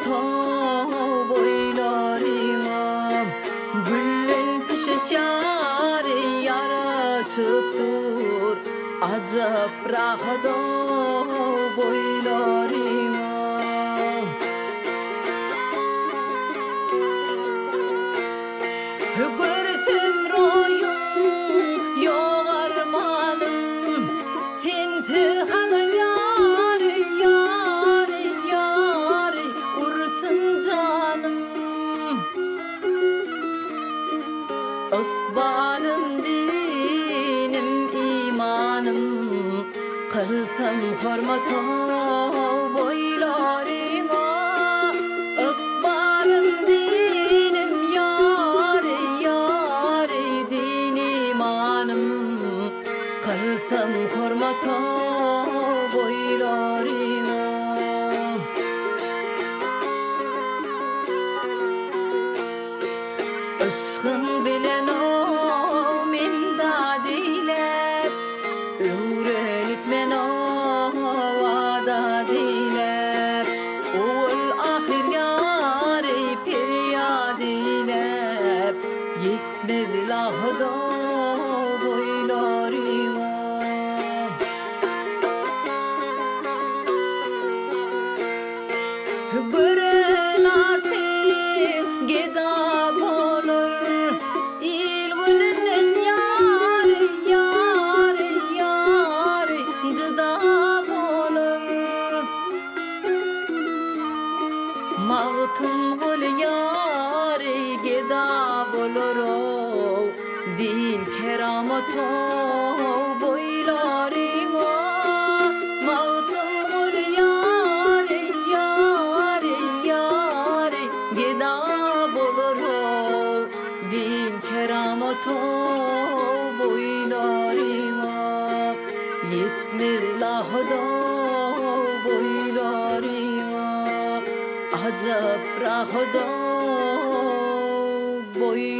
tağ boylarına Güllün pişişari yarışıp dur Acap rahada boylarına Görsün royun yok armanım Fintihanın yari yari yari Ursun canım Ikbalım dinim imanım Kılsam hormata boylarına Ikbalım dinim yari yari din imanım Kılsam hormata boylarına Aşkın bilen o min dadilep Öğrenip men o vada dilep Oğul ahir yari piryad dilep Yetmedi lahda boylarına Gören aşık geda bolur İl gülünden yari yari yari Cıda bolur Mağtın gül yari geda bolur Din keramata boylarına Mağtın gül yari yari yari Geda bolur din keramata boylarına Yetmir lahda boylarına Acap rahda boylarına